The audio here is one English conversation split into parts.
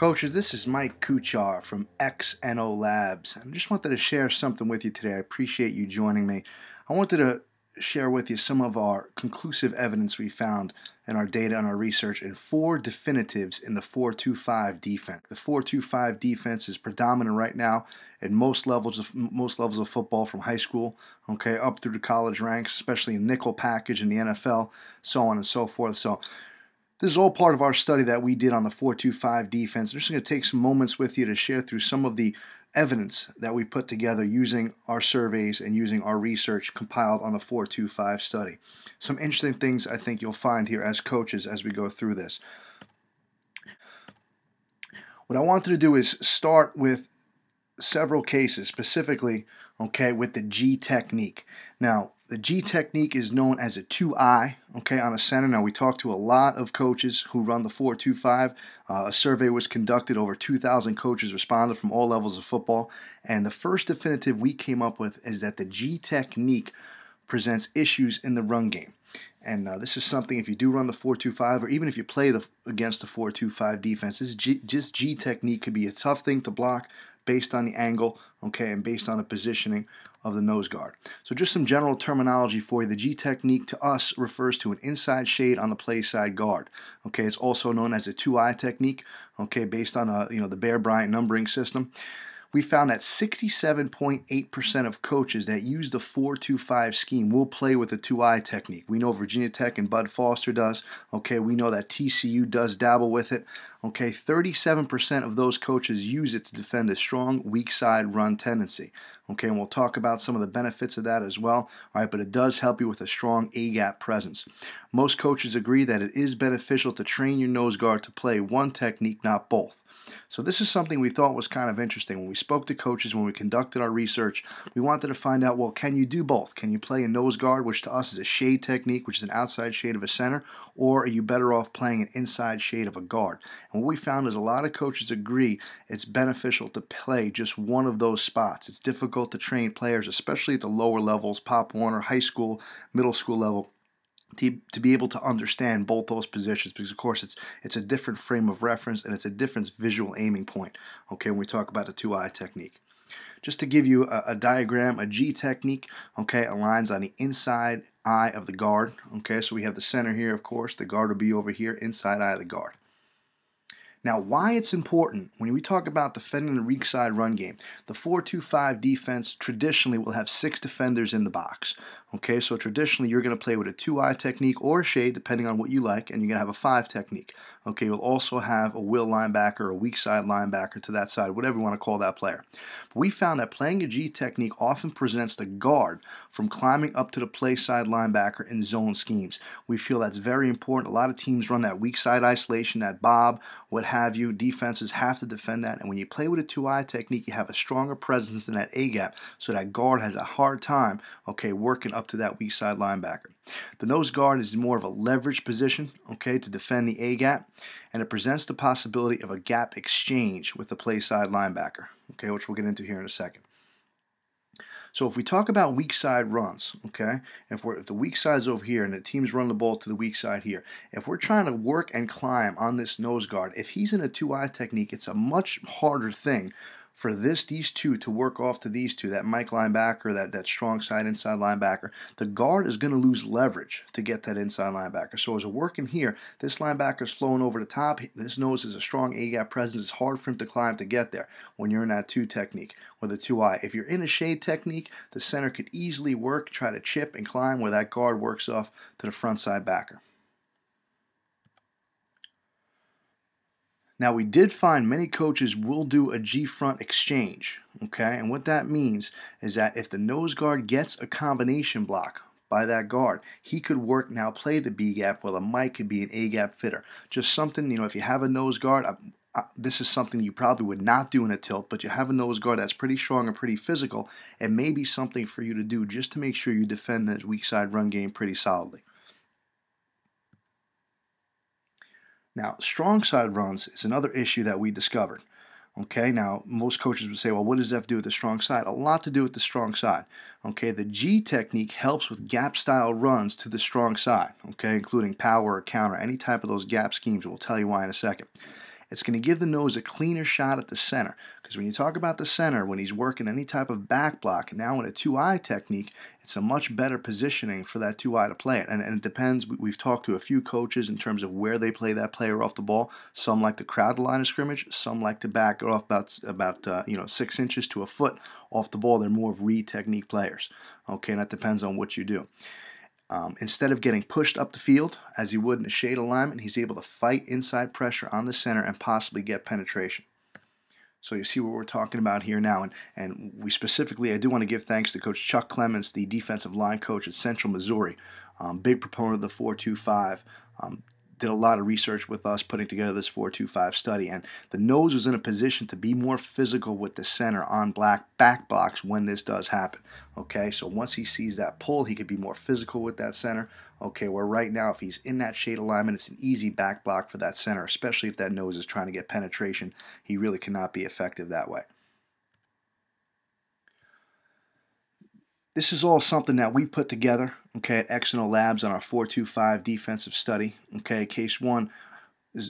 Coaches, this is Mike Kuchar from XNO Labs. I just wanted to share something with you today. I appreciate you joining me. I wanted to share with you some of our conclusive evidence we found in our data and our research in 4 definitives in the 4-2-5 defense. The 4-2-5 defense is predominant right now at most levels of football, from high school, okay, up through the college ranks, especially in nickel package in the NFL, so on and so forth. So this is all part of our study that we did on the 4-2-5 defense. I'm just going to take some moments with you to share through some of the evidence that we put together using our surveys and using our research compiled on the 4-2-5 study. Some interesting things I think you'll find here as coaches as we go through this. What I wanted to do is start with several cases, specifically, okay, with the G technique. Now, the G technique is known as a 2-eye, okay, on a center. Now, we talked to a lot of coaches who run the 4-2-5. A survey was conducted. Over 2,000 coaches responded from all levels of football. And the first definitive we came up with is that the G technique presents issues in the run game. And this is something, if you do run the 4-2-5, or even if you play against the 4-2-5 defense, this G technique could be a tough thing to block based on the angle, okay, and based on the positioning of the nose guard. So just some general terminology for you. The G technique to us refers to an inside shade on the play side guard. Okay, it's also known as a 2-eye technique, okay, based on the Bear Bryant numbering system. We found that 67.8% of coaches that use the 4-2-5 scheme will play with a 2-eye technique. We know Virginia Tech and Bud Foster does. Okay, we know that TCU does dabble with it. Okay, 37% of those coaches use it to defend a strong weak side run tendency. Okay, and we'll talk about some of the benefits of that as well. All right, but it does help you with a strong A-gap presence. Most coaches agree that it is beneficial to train your nose guard to play one technique, not both. So this is something we thought was kind of interesting. When we spoke to coaches, when we conducted our research, we wanted to find out, well, can you do both? Can you play a nose guard, which to us is a shade technique, which is an outside shade of a center, or are you better off playing an inside shade of a guard? And what we found is a lot of coaches agree it's beneficial to play just one of those spots. It's difficult to train players, especially at the lower levels, Pop Warner, high school, middle school level, to be able to understand both those positions, because of course it's a different frame of reference and it's a different visual aiming point, okay, when we talk about the 2-eye technique. Just to give you a diagram, a G technique, okay, aligns on the inside eye of the guard, okay, so we have the center here, of course, the guard will be over here, inside eye of the guard. Now, why it's important when we talk about defending the weak side run game, the 4-2-5 defense traditionally will have 6 defenders in the box. Okay, so traditionally you're going to play with a 2-eye technique or a shade, depending on what you like, and you're going to have a 5 technique. Okay, you'll also have a will linebacker, a weak side linebacker to that side, whatever you want to call that player. But we found that playing a G technique often presents the guard from climbing up to the play side linebacker in zone schemes. We feel that's very important. A lot of teams run that weak side isolation, that bob, what have you. Defenses have to defend that, and when you play with a 2-eye technique, you have a stronger presence in that A-gap, so that guard has a hard time, okay, working up to that weak side linebacker. The nose guard is more of a leverage position, okay, to defend the A-gap, and it presents the possibility of a gap exchange with the play side linebacker, okay, which we'll get into here in a second. So if we talk about weak side runs, okay, if the weak side is over here and the team's run the ball to the weak side here, if we're trying to work and climb on this nose guard, if he's in a 2-eye technique, it's a much harder thing for these two to work off to these two, that Mike linebacker, that strong side inside linebacker. The guard is going to lose leverage to get that inside linebacker. So as we're working here, this linebacker is flowing over the top. This nose is a strong A-gap presence. It's hard for him to climb to get there when you're in that 2 technique or the 2-eye. If you're in a shade technique, the center could easily work, try to chip and climb where that guard works off to the front side backer. Now, we did find many coaches will do a G-front exchange, okay? And what that means is that if the nose guard gets a combination block by that guard, he could work now, play the B-gap, while the Mike could be an A-gap fitter. Just something, if you have a nose guard, this is something you probably would not do in a tilt, but you have a nose guard that's pretty strong and pretty physical, it may be something for you to do just to make sure you defend that weak side run game pretty solidly. Now, strong side runs is another issue that we discovered. Okay, now most coaches would say, well, what does that have to do with the strong side? A lot to do with the strong side. Okay, the G technique helps with gap style runs to the strong side, okay, including power or counter, any type of those gap schemes. We'll tell you why in a second. It's going to give the nose a cleaner shot at the center. Because when you talk about the center, when he's working any type of back block, now in a two-eye technique, it's a much better positioning for that two-eye to play it. And it depends. We've talked to a few coaches in terms of where they play that player off the ball. Some like to crowd the line of scrimmage. Some like to back it off about 6 inches to a foot off the ball. They're more of read technique players. Okay, and that depends on what you do. Instead of getting pushed up the field, as he would in a shade alignment, he's able to fight inside pressure on the center and possibly get penetration. So you see what we're talking about here now. And we specifically, I do want to give thanks to Coach Chuck Clements, the defensive line coach at Central Missouri. Big proponent of the 4-2-5. Did a lot of research with us putting together this 4-2-5 study, and the nose was in a position to be more physical with the center on back blocks when this does happen. Okay, so once he sees that pull, he could be more physical with that center. Okay, where right now, if he's in that shade alignment, it's an easy back block for that center, especially if that nose is trying to get penetration. He really cannot be effective that way. This is all something that we put together, okay, at X&O Labs on our 4-2-5 defensive study. Okay, case 1 is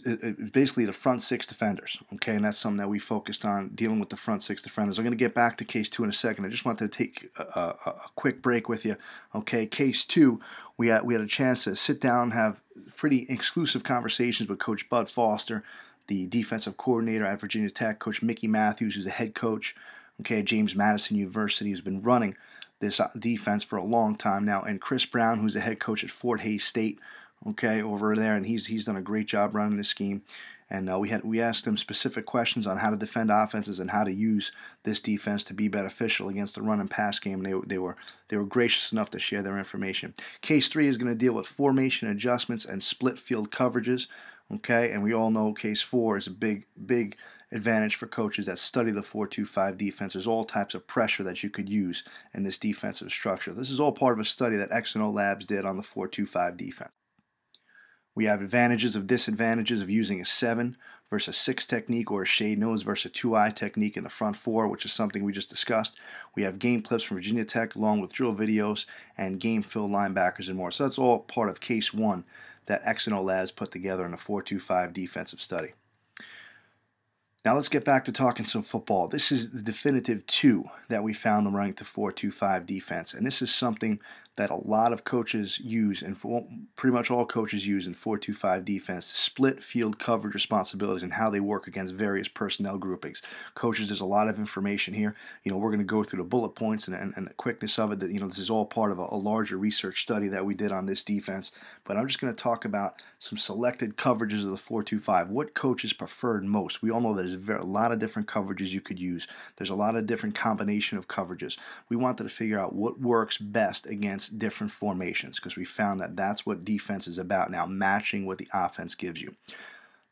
basically the front 6 defenders, okay, and that's something that we focused on, dealing with the front 6 defenders. I'm going to get back to case 2 in a second. I just wanted to take a quick break with you. Okay, case 2, we had a chance to sit down and have pretty exclusive conversations with Coach Bud Foster, the defensive coordinator at Virginia Tech, Coach Mickey Matthews, who's the head coach, okay, at James Madison University, who's been running this defense for a long time now, and Chris Brown, who's the head coach at Fort Hays State, okay, over there, and he's done a great job running the scheme. And we asked him specific questions on how to defend offenses and how to use this defense to be beneficial against the run and pass game. And they were gracious enough to share their information. Case 3 is going to deal with formation adjustments and split field coverages. Okay, and we all know case 4 is a big advantage for coaches that study the 4-2-5 defense. There's all types of pressure that you could use in this defensive structure. This is all part of a study that X&O Labs did on the 4-2-5 defense. We have advantages of disadvantages of using a 7 versus 6 technique, or a shade nose versus a 2-eye technique in the front 4, which is something we just discussed. We have game clips from Virginia Tech along with drill videos and game fill linebackers and more. So that's all part of case 1 that X&O Labs put together in a 4-2-5 defensive study. Now let's get back to talking some football. This is the definitive 2 that we found in running to 4-2-5 defense, and this is something that a lot of coaches use, and pretty much all coaches use in 4-2-5 defense: split field coverage responsibilities and how they work against various personnel groupings. Coaches, there's a lot of information here. We're going to go through the bullet points and the quickness of it. That this is all part of a larger research study that we did on this defense. But I'm just going to talk about some selected coverages of the 4-2-5. What coaches preferred most? We all know there's a lot of different coverages you could use. There's a lot of different combination of coverages. We wanted to figure out what works best against different formations, because we found that that's what defense is about now, matching what the offense gives you.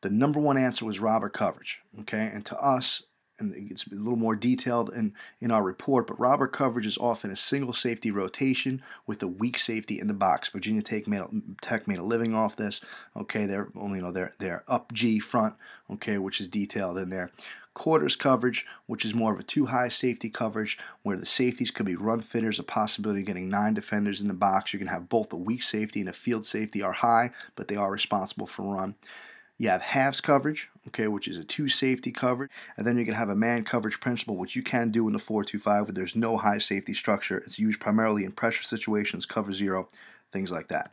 The number 1 answer was robber coverage, okay? And to us, and it's a little more detailed in our report, but robber coverage is often a single safety rotation with a weak safety in the box. Virginia Tech made a living off this. Okay, they're up G front, okay, which is detailed in there. Quarters coverage, which is more of a 2-high safety coverage, where the safeties could be run fitters, a possibility of getting 9 defenders in the box. You can have both a weak safety and a field safety are high, but they are responsible for run. You have halves coverage, okay, which is a 2 safety coverage, and then you can have a man coverage principle, which you can do in the 4-2-5 where there's no high safety structure. It's used primarily in pressure situations, cover 0, things like that.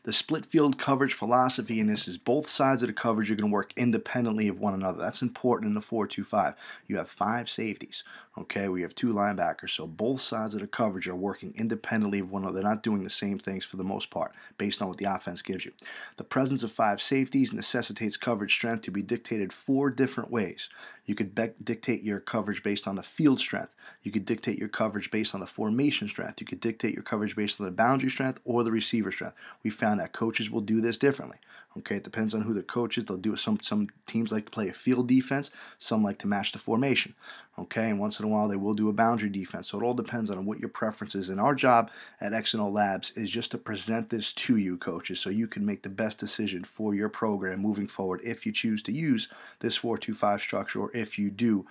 The split field coverage philosophy in this is both sides of the coverage are going to work independently of one another. That's important in the 4-2-5. You have 5 safeties. Okay, we have 2 linebackers, so both sides of the coverage are working independently of one another. They're not doing the same things for the most part, based on what the offense gives you. The presence of 5 safeties necessitates coverage strength to be dictated 4 different ways. You could dictate your coverage based on the field strength. You could dictate your coverage based on the formation strength. You could dictate your coverage based on the boundary strength or the receiver strength. We found that coaches will do this differently. Okay, it depends on who the coach is. They'll do some teams like to play a field defense, some like to match the formation. Okay, and once in a while they will do a boundary defense. So it all depends on what your preference is. And our job at X&O Labs is just to present this to you, coaches, so you can make the best decision for your program moving forward if you choose to use this 4-2-5 structure, or if you do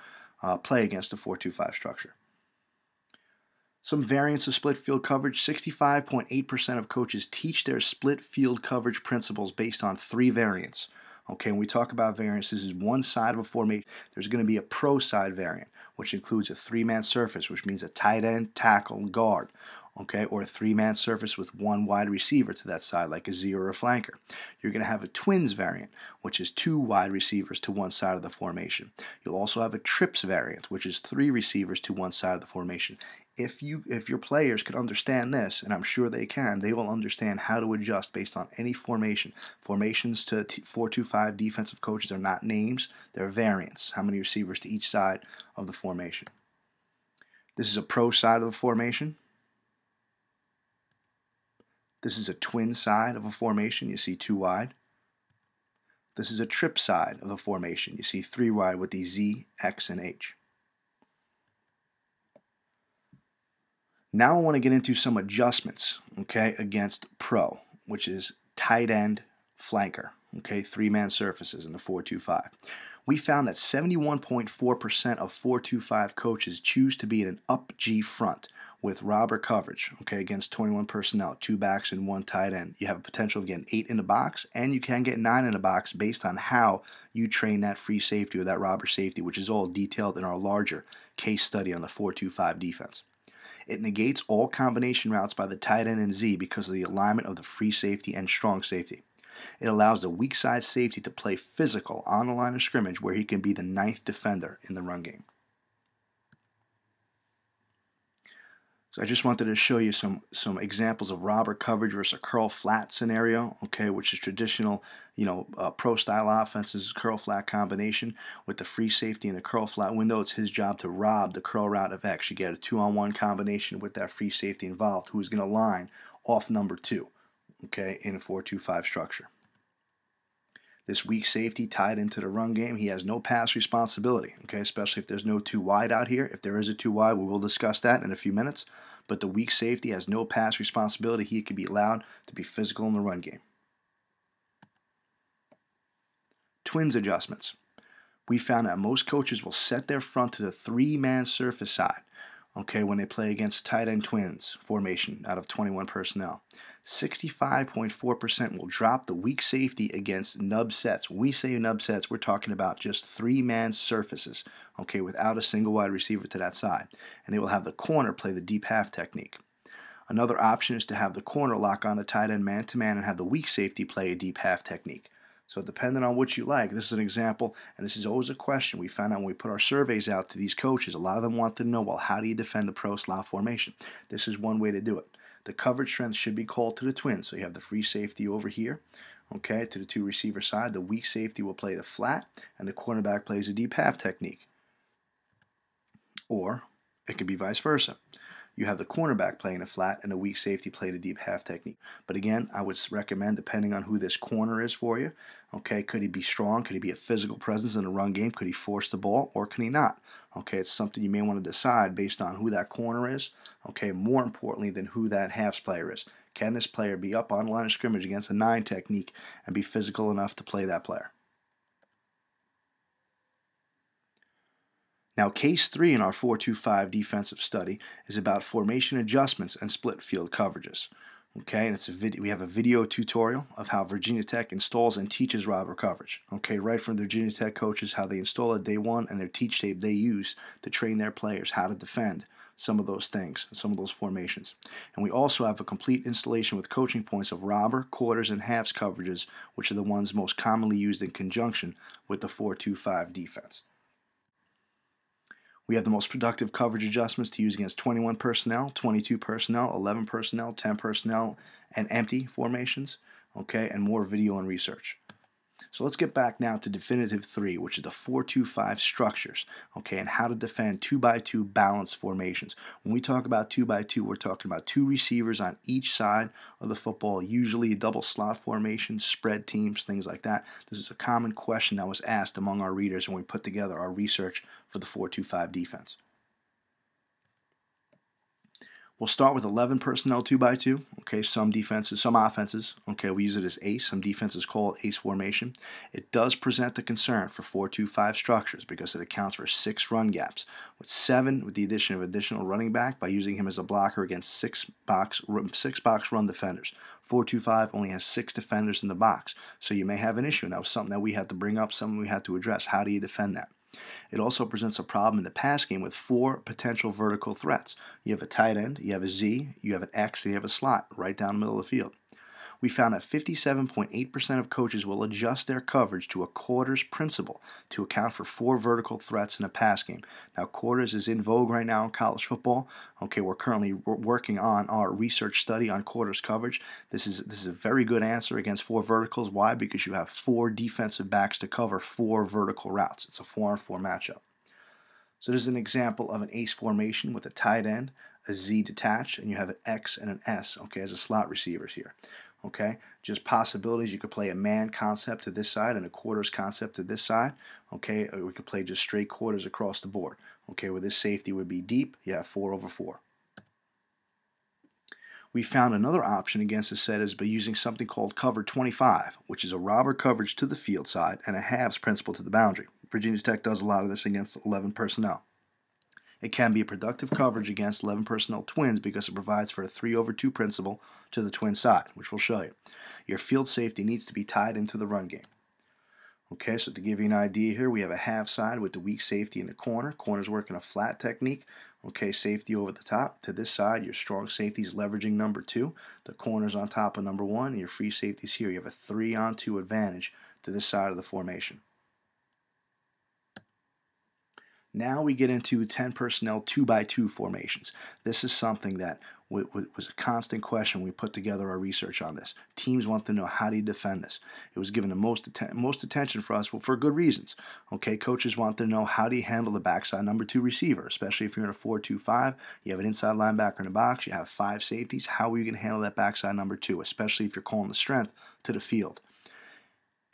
play against a 4-2-5 structure. Some variants of split field coverage. 65.8% of coaches teach their split field coverage principles based on 3 variants. Okay, when we talk about variants, this is one side of a formation. There's going to be a pro side variant, which includes a three-man surface, which means a tight end, tackle, guard. Okay, or a three-man surface with one wide receiver to that side, like a Z or a flanker. You're going to have a twins variant, which is two wide receivers to one side of the formation. You'll also have a trips variant, which is three receivers to one side of the formation. If your players can understand this, and I'm sure they can, they will understand how to adjust based on any formation. Formations to 4-2-5 defensive coaches are not names, they're variants. How many receivers to each side of the formation? This is a pro side of the formation. This is a twin side of a formation. You see two wide. This is a trip side of a formation. You see three wide with the Z, X, and H. Now I want to get into some adjustments, okay, against pro, which is tight end flanker, okay, three-man surfaces in the 4-2-5. We found that 71.4% of 4-2-5 coaches choose to be in an up G front with robber coverage, okay, against 21 personnel, two backs and one tight end. You have a potential of getting 8 in the box, and you can get 9 in the box based on how you train that free safety or that robber safety, which is all detailed in our larger case study on the 4-2-5 defense. It negates all combination routes by the tight end and Z because of the alignment of the free safety and strong safety. It allows the weak side safety to play physical on the line of scrimmage where he can be the ninth defender in the run game. So I just wanted to show you some examples of robber coverage versus a curl flat scenario, okay, which is traditional, pro style offenses, curl flat combination with the free safety in the curl flat window. It's his job to rob the curl route of X. You get a 2-on-1 combination with that free safety involved, who is going to line off number 2, okay, in a 4-2-5 structure. This weak safety tied into the run game, he has no pass responsibility, okay, especially if there's no 2 wide out here. If there is a 2 wide, we will discuss that in a few minutes. But the weak safety has no pass responsibility. He can be allowed to be physical in the run game. Twins adjustments. We found that most coaches will set their front to the three-man surface side, okay, when they play against tight end twins formation out of 21 personnel. 65.4% will drop the weak safety against nub sets. When we say nub sets, we're talking about just three-man surfaces, okay, without a single wide receiver to that side. And they will have the corner play the deep half technique. Another option is to have the corner lock on the tight end man-to-man and have the weak safety play a deep half technique. So depending on what you like, this is an example, and this is always a question we found out when we put our surveys out to these coaches. A lot of them want to know, well, how do you defend the pro slot formation? This is one way to do it. The coverage strength should be called to the twins. So you have the free safety over here, okay, to the 2 receiver side. The weak safety will play the flat, and the cornerback plays a deep half technique. Or it could be vice versa. You have the cornerback playing a flat and the weak safety playing a deep half technique. But again, I would recommend, depending on who this corner is for you, okay, could he be strong? Could he be a physical presence in the run game? Could he force the ball or can he not? Okay, it's something you may want to decide based on who that corner is, okay, more importantly than who that halves player is. Can this player be up on the line of scrimmage against a 9 technique and be physical enough to play that player? Now, case 3 in our 4-2-5 defensive study is about formation adjustments and split field coverages. Okay, and we have a video tutorial of how Virginia Tech installs and teaches robber coverage. Okay, right from the Virginia Tech coaches, how they install it day one, and their teach tape they use to train their players how to defend some of those things, some of those formations. And we also have a complete installation with coaching points of robber, quarters, and halves coverages, which are the ones most commonly used in conjunction with the 4-2-5 defense. We have the most productive coverage adjustments to use against 21 personnel, 22 personnel, 11 personnel, 10 personnel, and empty formations, okay, and more video and research. So let's get back now to definitive 3, which is the 4-2-5 structures, okay, and how to defend 2-by-2 balanced formations. When we talk about 2-by-2, we're talking about 2 receivers on each side of the football, usually a double slot formation, spread teams, things like that. This is a common question that was asked among our readers when we put together our research for the 4-2-5 defense. We'll start with 11 personnel 2x2. Okay, some defenses, some offenses. Okay, we use it as ace. Some defenses call it ace formation. It does present a concern for 4-2-5 structures because it accounts for 6 run gaps, with 7 with the addition of additional running back by using him as a blocker against 6-box run defenders. 4-2-5 only has 6 defenders in the box, so you may have an issue. And that was something that we had to bring up, something we had to address. How do you defend that? It also presents a problem in the pass game with 4 potential vertical threats. You have a tight end, you have a Z, you have an X, and you have a slot right down the middle of the field. We found that 57.8% of coaches will adjust their coverage to a quarters principle to account for 4 vertical threats in a pass game. Now, quarters is in vogue right now in college football. Okay, we're currently working on our research study on quarters coverage. This is a very good answer against 4 verticals. Why? Because you have 4 defensive backs to cover 4 vertical routes. It's a 4-on-4 matchup. So this is an example of an ace formation with a tight end, a Z detached, and you have an X and an S, okay, as a slot receivers here. Okay, just possibilities. You could play a man concept to this side and a quarters concept to this side. Okay, or we could play just straight quarters across the board. Okay, where this safety would be deep, you have 4/4. We found another option against the set is by using something called cover 25, which is a robber coverage to the field side and a halves principle to the boundary. Virginia Tech does a lot of this against 11 personnel. It can be a productive coverage against 11 personnel twins because it provides for a 3/2 principle to the twin side, which we'll show you. Your field safety needs to be tied into the run game. Okay, so to give you an idea here, we have a half side with the weak safety in the corner. Corner's working a flat technique. Okay, safety over the top. To this side, your strong safety is leveraging number 2. The corner's on top of number 1, and your free safety's here. You have a 3-on-2 advantage to this side of the formation. Now we get into 10 personnel 2x2 formations. This is something that was a constant question when we put together our research on this. Teams want to know, how do you defend this? It was given the most attention for us, well, for good reasons. Okay, coaches want to know, how do you handle the backside number 2 receiver, especially if you're in a 4-2-5, you have an inside linebacker in the box, you have 5 safeties. How are you going to handle that backside number 2, especially if you're calling the strength to the field?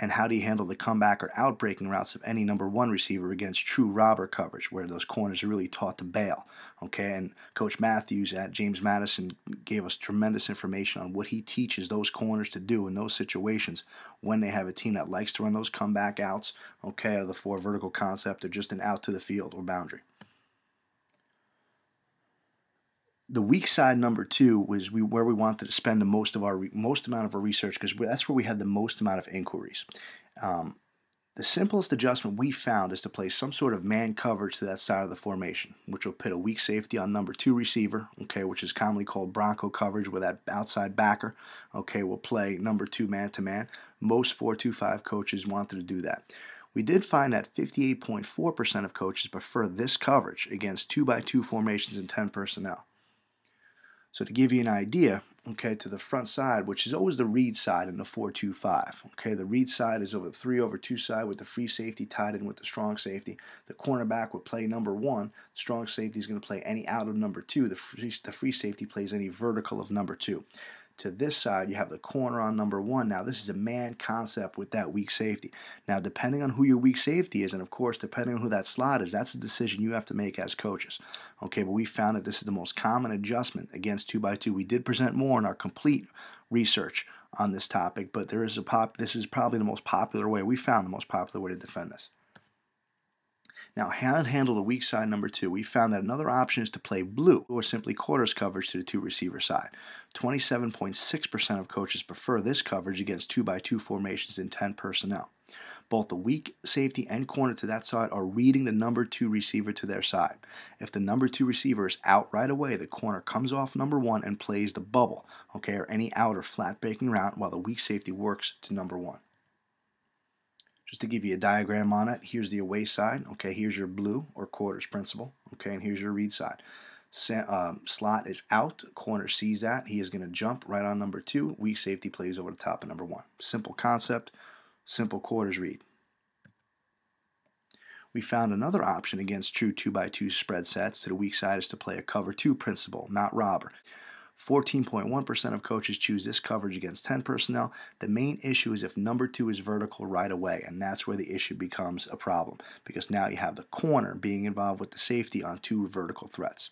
And how do you handle the comeback or outbreaking routes of any number 1 receiver against true robber coverage, where those corners are really taught to bail? Okay, and Coach Matthews at James Madison gave us tremendous information on what he teaches those corners to do in those situations when they have a team that likes to run those comeback outs, okay, or the 4 vertical concept, or just an out to the field or boundary. The weak side number 2 was where we wanted to spend the most amount of our research, because that's where we had the most amount of inquiries. The simplest adjustment we found is to play some sort of man coverage to that side of the formation, which will put a weak safety on number 2 receiver, okay, which is commonly called Bronco coverage, where that outside backer, okay, will play number 2 man-to-man. Most 4-2-5 coaches wanted to do that. We did find that 58.4% of coaches prefer this coverage against 2x2 formations and 10 personnel. So to give you an idea, okay, to the front side, which is always the read side in the 4-2-5. Okay, the read side is over the 3/2 side with the free safety tied in with the strong safety. The cornerback would play number 1. Strong safety is going to play any out of number 2. The free safety plays any vertical of number 2. To this side, you have the corner on number 1. Now, this is a man concept with that weak safety. Now, depending on who your weak safety is, and of course, depending on who that slot is, that's a decision you have to make as coaches. Okay, but we found that this is the most common adjustment against 2x2. We did present more in our complete research on this topic, but this is probably the most popular way. We found the most popular way to defend this. Now, how to handle the weak side number 2, we found that another option is to play blue, or simply quarters coverage to the 2 receiver side. 27.6% of coaches prefer this coverage against 2x2 formations in 10 personnel. Both the weak safety and corner to that side are reading the number 2 receiver to their side. If the number 2 receiver is out right away, the corner comes off number 1 and plays the bubble, okay, or any out or flat breaking route, while the weak safety works to number 1. Just to give you a diagram on it, here's the away side. Okay, here's your blue or quarters principle. Okay, and here's your read side. Slot is out. Corner sees that. He is going to jump right on number 2. Weak safety plays over the top of number 1. Simple concept, simple quarters read. We found another option against true 2x2 spread sets to the weak side is to play a cover 2 principle, not robber. 14.1% of coaches choose this coverage against 10 personnel. The main issue is if number 2 is vertical right away, and that's where the issue becomes a problem because now you have the corner being involved with the safety on 2 vertical threats.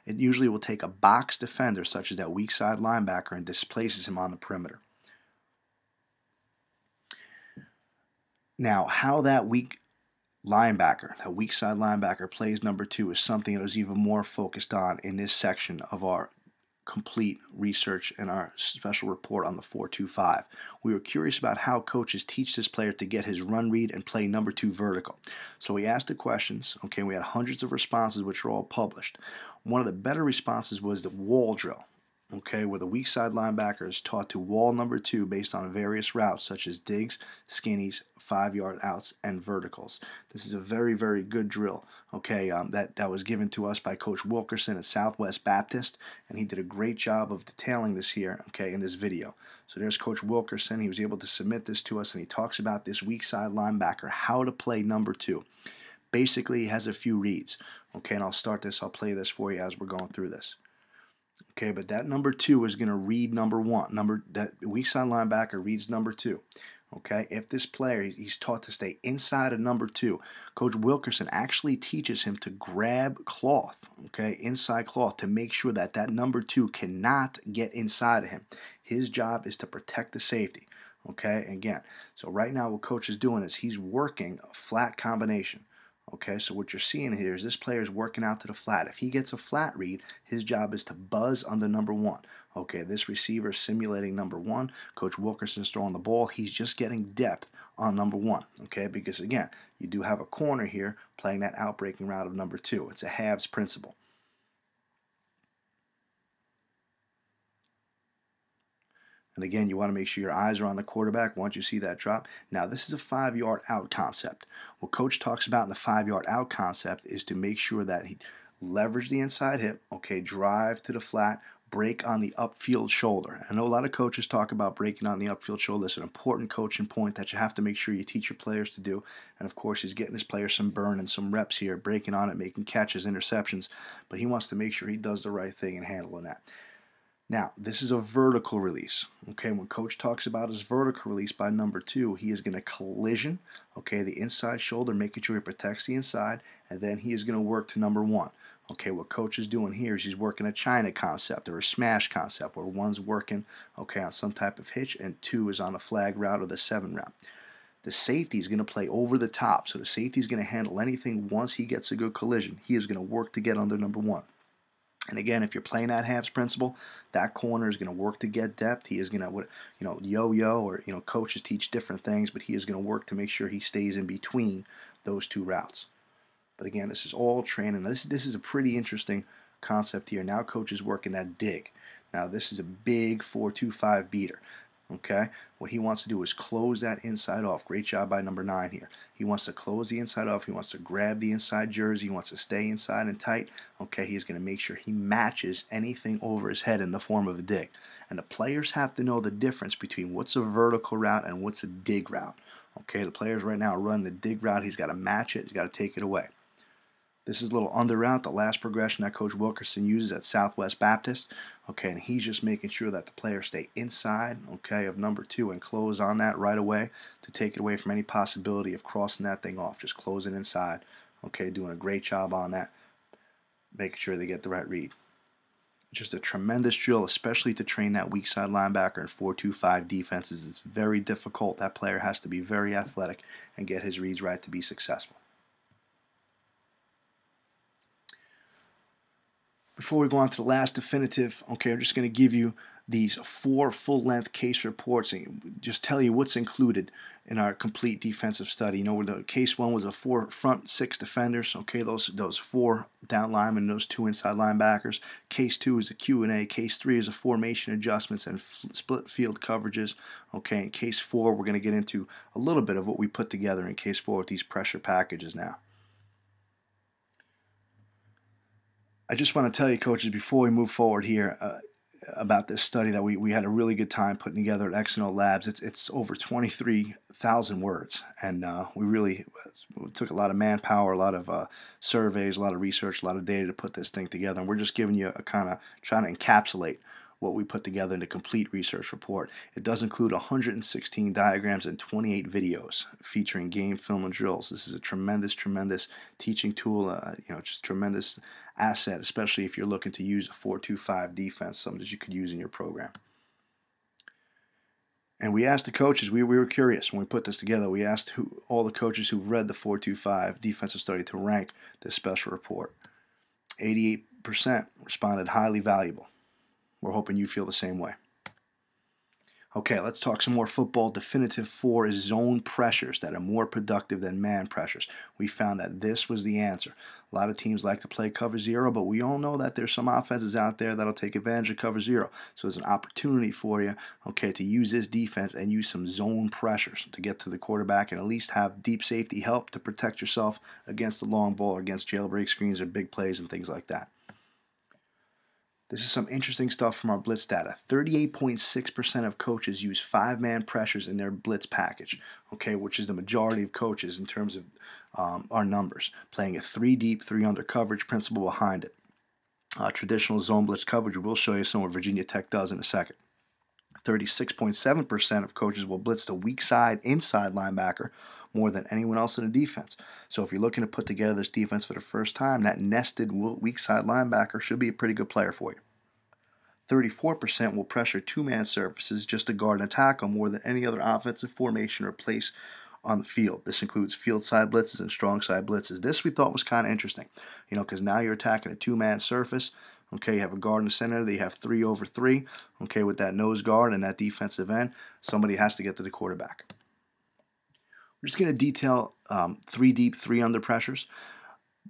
It usually will take a box defender such as that weak side linebacker and displaces him on the perimeter. Now, how that weak side linebacker plays number 2 is something that was even more focused on in this section of our complete research and our special report on the 4-2-5. We were curious about how coaches teach this player to get his run read and play number 2 vertical. So we asked the questions, okay, we had hundreds of responses which were all published. One of the better responses was the wall drill. Okay, where the weak side linebacker is taught to wall number 2 based on various routes such as digs, skinnies, 5-yard outs, and verticals. This is a very, very good drill. Okay, that was given to us by Coach Wilkerson at Southwest Baptist, and he did a great job of detailing this here. Okay, in this video. So there's Coach Wilkerson. He was able to submit this to us, and he talks about this weak side linebacker, how to play number 2. Basically, he has a few reads. Okay, and I'll play this for you as we're going through this. Okay, but that number 2 is going to read number 1. That weak side linebacker reads number 2. Okay, if this player, he's taught to stay inside of number 2. Coach Wilkerson actually teaches him to grab cloth, okay, inside cloth, to make sure that that number 2 cannot get inside of him. His job is to protect the safety. Okay, again, so right now what Coach is doing is he's working a flat combination. Okay, so what you're seeing here is this player is working out to the flat. If he gets a flat read, his job is to buzz on the number 1. Okay, this receiver is simulating number 1. Coach Wilkerson's throwing the ball. He's just getting depth on number 1. Okay, because again, you do have a corner here playing that outbreaking route of number 2. It's a halves principle. And again, you want to make sure your eyes are on the quarterback once you see that drop. Now, this is a 5-yard out concept. What Coach talks about in the 5-yard out concept is to make sure that he leverage the inside hip, okay, drive to the flat, break on the upfield shoulder. I know a lot of coaches talk about breaking on the upfield shoulder. It's an important coaching point that you have to make sure you teach your players to do. And of course, he's getting his players some burn and some reps here, breaking on it, making catches, interceptions. But he wants to make sure he does the right thing in handling that. Now, this is a vertical release. Okay, when Coach talks about his vertical release by number 2, he is going to collision, okay, the inside shoulder, making sure he protects the inside, and then he is going to work to number 1. Okay, what Coach is doing here is he's working a China concept or a smash concept where 1's working, okay, on some type of hitch and 2 is on a flag route or the 7 route. The safety is going to play over the top, so the safety is going to handle anything once he gets a good collision. He is going to work to get under number 1. And again, if you're playing that halves principle, that corner is going to work to get depth. He is going to, yo-yo, or, coaches teach different things, but he is going to work to make sure he stays in between those 2 routes. But again, this is all training. This is a pretty interesting concept here. Now Coach is working that dig. Now this is a big 4-2-5 beater. Okay, what he wants to do is close that inside off. Great job by number 9 here. He wants to close the inside off. He wants to grab the inside jersey. He wants to stay inside and tight. Okay, he's going to make sure he matches anything over his head in the form of a dig. And the players have to know the difference between what's a vertical route and what's a dig route. Okay, the players right now are running the dig route. He's got to match it. He's got to take it away. This is a little under route, the last progression that Coach Wilkerson uses at Southwest Baptist. Okay, and he's just making sure that the players stay inside, okay, of number 2 and close on that right away to take it away from any possibility of crossing that thing off. Just close it inside. Okay, doing a great job on that, making sure they get the right read. Just a tremendous drill, especially to train that weak side linebacker in 4-2-5 defenses. It's very difficult. That player has to be very athletic and get his reads right to be successful. Before we go on to the last definitive, okay, I'm just going to give you these 4 full-length case reports and just tell you what's included in our complete defensive study. Where the case 1 was a 4 front 6 defenders, okay, those 4 down linemen, those 2 inside linebackers. Case 2 is a Q&A. Case 3 is a formation adjustments and split field coverages. Okay, in case 4, we're going to get into a little bit of what we put together in case 4 with these pressure packages now. I just want to tell you, coaches, before we move forward here about this study that we had a really good time putting together at X&O Labs. It's over 23,000 words, and we took a lot of manpower, a lot of surveys, a lot of research, a lot of data to put this thing together. And we're just giving you a kind of trying to encapsulate what we put together in the complete research report. It does include 116 diagrams and 28 videos featuring game, film, and drills. This is a tremendous teaching tool, just tremendous asset, especially if you're looking to use a 4-2-5 defense, something that you could use in your program. And we asked the coaches, we were curious when we put this together, we asked all the coaches who've read the 4-2-5 defensive study to rank this special report. 88% responded highly valuable. We're hoping you feel the same way. Okay, let's talk some more football. Definitive 4 is zone pressures that are more productive than man pressures. We found that this was the answer. A lot of teams like to play cover 0, but we all know that there's some offenses out there that'll take advantage of cover 0. So there's an opportunity for you, okay, to use this defense and use some zone pressures to get to the quarterback and at least have deep safety help to protect yourself against the long ball or against jailbreak screens or big plays and things like that. This is some interesting stuff from our blitz data. 38.6% of coaches use 5-man pressures in their blitz package, okay, which is the majority of coaches in terms of our numbers, playing a 3 deep, 3 under coverage principle behind it. Traditional zone blitz coverage, we'll show you some what Virginia Tech does in a second. 36.7% of coaches will blitz the weak side inside linebacker more than anyone else in the defense. So if you're looking to put together this defense for the first time, that nested weak side linebacker should be a pretty good player for you. 34% will pressure 2-man surfaces just to guard and tackle more than any other offensive formation or place on the field. This includes field side blitzes and strong side blitzes. This we thought was kind of interesting, because now you're attacking a 2-man surface. Okay, you have a guard in the center. They have 3 over 3. Okay, with that nose guard and that defensive end, somebody has to get to the quarterback. We're just going to detail 3 deep, 3 under pressures.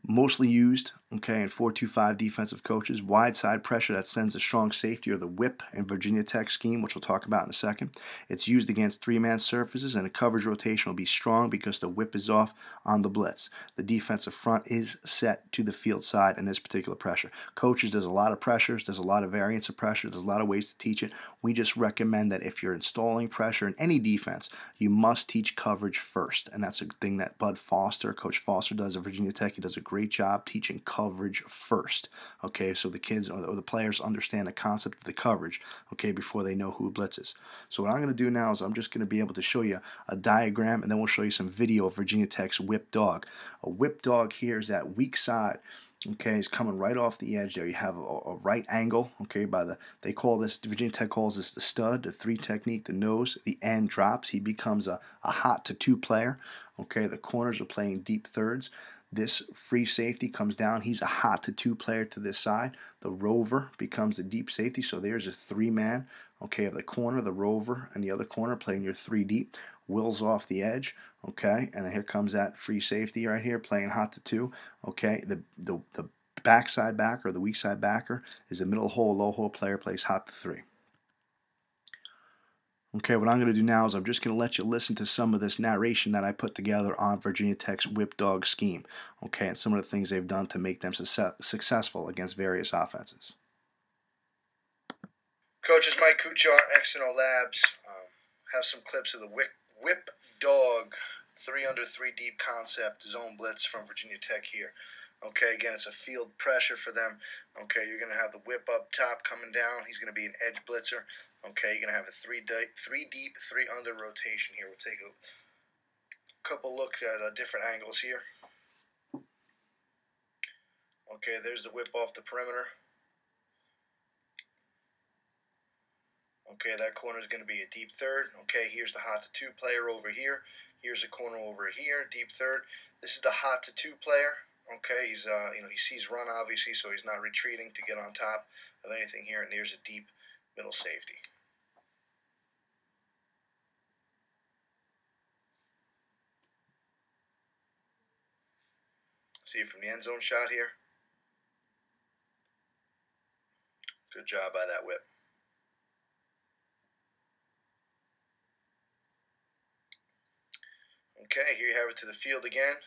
Mostly used, okay, in 4-2-5 defensive coaches. Wide side pressure that sends a strong safety or the whip in Virginia Tech scheme, which we'll talk about in a second. It's used against 3-man surfaces, and the coverage rotation will be strong because the whip is off on the blitz. The defensive front is set to the field side in this particular pressure. Coaches, there's a lot of pressures. There's a lot of variance of pressure. There's a lot of ways to teach it. We just recommend that if you're installing pressure in any defense, you must teach coverage first, and that's a thing that Bud Foster, Coach Foster, does at Virginia Tech. He does a great job teaching coverage first, okay, so the kids or the players understand the concept of the coverage, okay, before they know who blitzes. So what I'm going to do now is I'm just going to be able to show you a diagram, and then we'll show you some video of Virginia Tech's whip dog. A whip dog here is that weak side, okay, is coming right off the edge there. You have a right angle, okay, they call this, Virginia Tech calls this the stud, the 3 technique, the nose, the end drops. He becomes a hot to 2 player, okay. The corners are playing deep thirds. This free safety comes down. He's a hot to 2 player to this side. The rover becomes a deep safety. So there's a 3-man, okay, of the corner, the rover, and the other corner playing your 3 deep. Will's off the edge, okay, and then here comes that free safety right here playing hot to 2, okay. The backside backer, or the weak side backer, is a middle hole, low hole player, plays hot to 3. Okay, what I'm going to do now is I'm just going to let you listen to some of this narration that I put together on Virginia Tech's whip dog scheme, okay, and some of the things they've done to make them successful against various offenses. Coaches Mike Kuchar, XNO Labs, have some clips of the whip dog 3 under 3 deep concept zone blitz from Virginia Tech here. Okay, again, it's a field pressure for them. Okay, you're going to have the whip up top coming down. He's going to be an edge blitzer. Okay, you're going to have a 3 deep, 3 under rotation here. We'll take a couple looks at different angles here. Okay, there's the whip off the perimeter. Okay, that corner is going to be a deep third. Okay, here's the hot to 2 player over here. Here's a corner over here, deep third. This is the hot to 2 player. Okay, he's he sees run obviously, so he's not retreating to get on top of anything here. And there's a deep middle safety. See it from the end zone shot here. Good job by that whip. Okay, here you have it to the field again.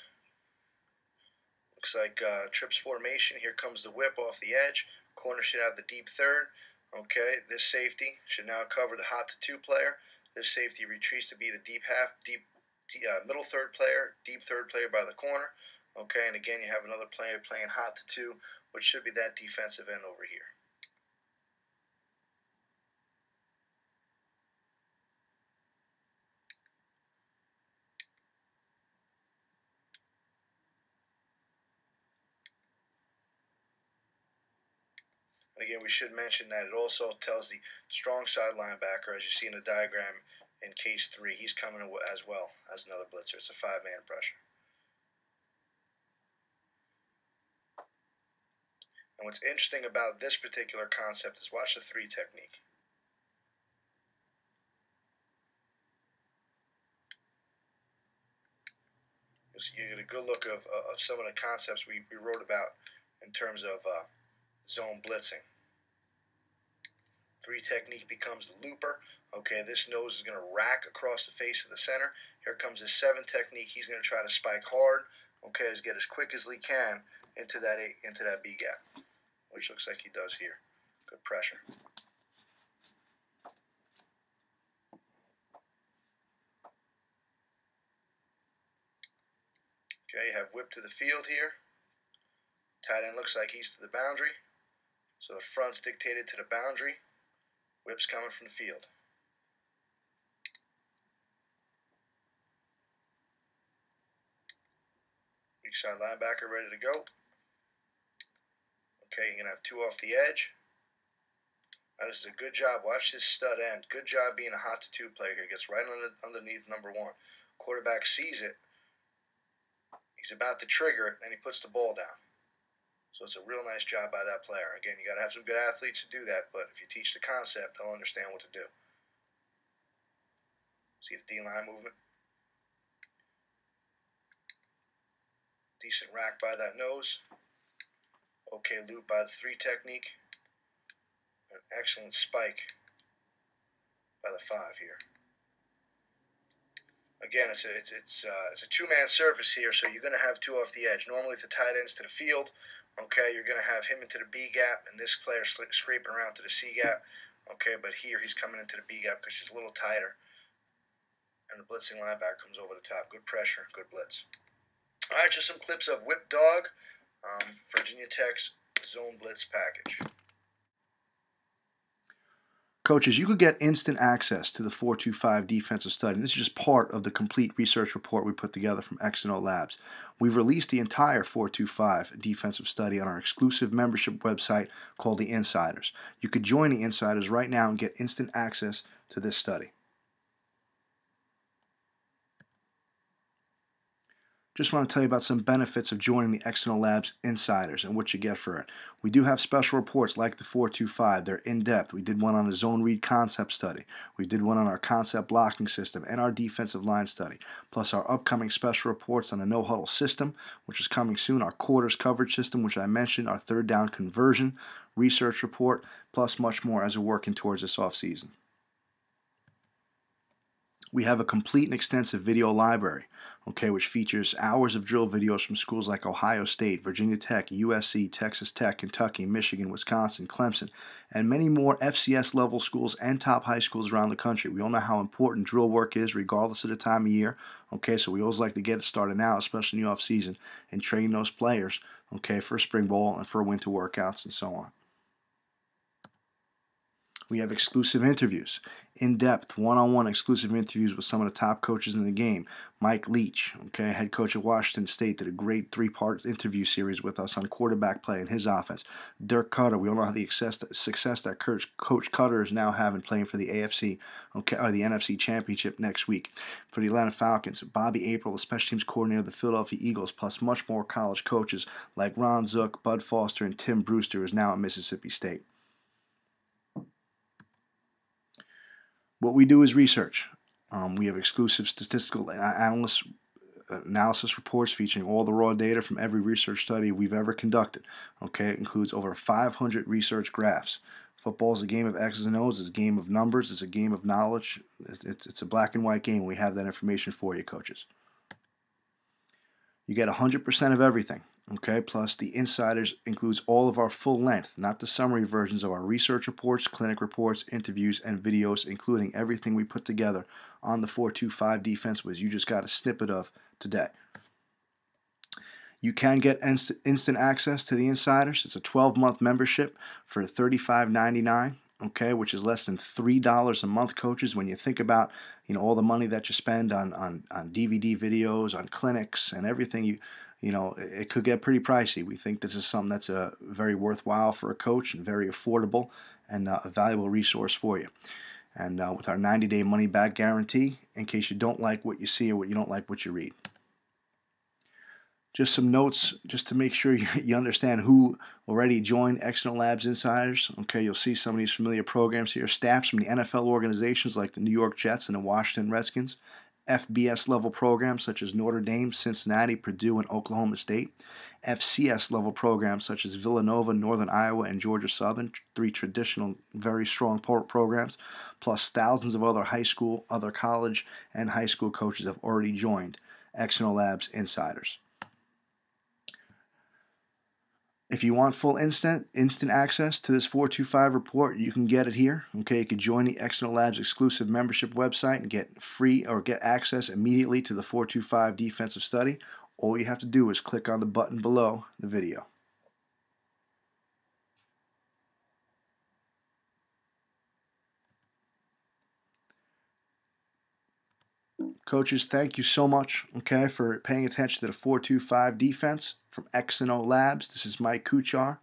Looks like trips formation. Here comes the whip off the edge. Corner should have the deep third. Okay, this safety should now cover the hot to 2 player. This safety retreats to be the middle third player, deep third player by the corner. Okay, and again you have another player playing hot to 2, which should be that defensive end over here. And again, we should mention that it also tells the strong side linebacker, as you see in the diagram in case 3, he's coming as well as another blitzer. It's a 5-man pressure. And what's interesting about this particular concept is watch the 3 technique. You get a good look of some of the concepts we wrote about in terms of zone blitzing. 3 technique becomes the looper. Okay, this nose is going to rack across the face of the center. Here comes the 7 technique. He's going to try to spike hard. Okay, get as quick as he can into that B gap, which looks like he does here. Good pressure. Okay, you have whip to the field here. Tight end looks like he's to the boundary. So the front's dictated to the boundary. Whip's coming from the field. Weak side linebacker ready to go. Okay, you're going to have 2 off the edge. Now this is a good job. Watch this stud end. Good job being a hot to 2 player here. Gets right underneath number 1. Quarterback sees it. He's about to trigger it, and he puts the ball down. So it's a real nice job by that player. Again, you got to have some good athletes to do that, but if you teach the concept, they'll understand what to do. See the D-line movement? Decent rack by that nose. Okay loop by the 3 technique. An excellent spike by the 5 here. Again, it's a 2-man surface here, so you're going to have 2 off the edge. Normally, if the tight end's to the field, okay, you're going to have him into the B gap, and this player scraping around to the C gap. Okay, but here he's coming into the B gap because he's a little tighter, and the blitzing linebacker comes over the top. Good pressure, good blitz. All right, just some clips of Whip Dog, Virginia Tech's zone blitz package. Coaches, you could get instant access to the 425 defensive study. And this is just part of the complete research report we put together from X&O Labs. We've released the entire 425 defensive study on our exclusive membership website called The Insiders. You could join The Insiders right now and get instant access to this study. Just want to tell you about some benefits of joining the X&O Labs Insiders and what you get for it. We do have special reports like the 425. They're in-depth. We did one on the zone read concept study. We did one on our concept blocking system and our defensive line study. Plus our upcoming special reports on the no-huddle system, which is coming soon, our quarters coverage system, which I mentioned, our third down conversion research report, plus much more as we're working towards this off-season. We have a complete and extensive video library, okay, which features hours of drill videos from schools like Ohio State, Virginia Tech, USC, Texas Tech, Kentucky, Michigan, Wisconsin, Clemson, and many more FCS level schools and top high schools around the country. We all know how important drill work is regardless of the time of year, okay, so we always like to get it started now, especially in the off season, and train those players, okay, for spring ball and for winter workouts and so on. We have exclusive interviews, in-depth, one-on-one exclusive interviews with some of the top coaches in the game. Mike Leach, okay, head coach at Washington State, did a great 3-part interview series with us on quarterback play and his offense. Dirk Cutter, we all know how the success that Coach Cutter is now having playing for the AFC, okay, or the NFC Championship next week. For the Atlanta Falcons, Bobby April, the special teams coordinator of the Philadelphia Eagles, plus much more college coaches like Ron Zook, Bud Foster, and Tim Brewster, is now at Mississippi State. What we do is research. We have exclusive statistical analysis reports featuring all the raw data from every research study we've ever conducted. Okay, it includes over 500 research graphs. Football is a game of X's and O's. It's a game of numbers. It's a game of knowledge. It's a black and white game. We have that information for you, coaches. You get 100% of everything. Okay, plus the Insiders includes all of our full length, not the summary versions of our research reports, clinic reports, interviews, and videos, including everything we put together on the 425 defense, which you just got a snippet of today. You can get instant access to the Insiders. It's a 12-month membership for $35.99. Okay, which is less than $3 a month, coaches. When you think about, all the money that you spend on DVD videos, on clinics, and everything you know, it could get pretty pricey. We think this is something that's very worthwhile for a coach and very affordable and a valuable resource for you. And with our 90-day money-back guarantee, in case you don't like what you see or what you don't like what you read. Just some notes, just to make sure you understand who already joined External Labs Insiders. Okay, you'll see some of these familiar programs here. Staffs from the NFL organizations like the New York Jets and the Washington Redskins. FBS level programs such as Notre Dame, Cincinnati, Purdue, and Oklahoma State. FCS level programs such as Villanova, Northern Iowa, and Georgia Southern, 3 traditional, very strong programs, plus thousands of other high school, other college, and high school coaches have already joined External Labs Insiders. If you want full instant access to this 425 report, you can get it here. Okay, you can join the External Labs exclusive membership website and get free or get access immediately to the 425 defensive study. All you have to do is click on the button below the video. Coaches, thank you so much, okay, for paying attention to the 425 defense from External Labs. This is Mike Kuchar.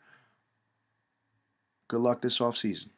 Good luck this offseason.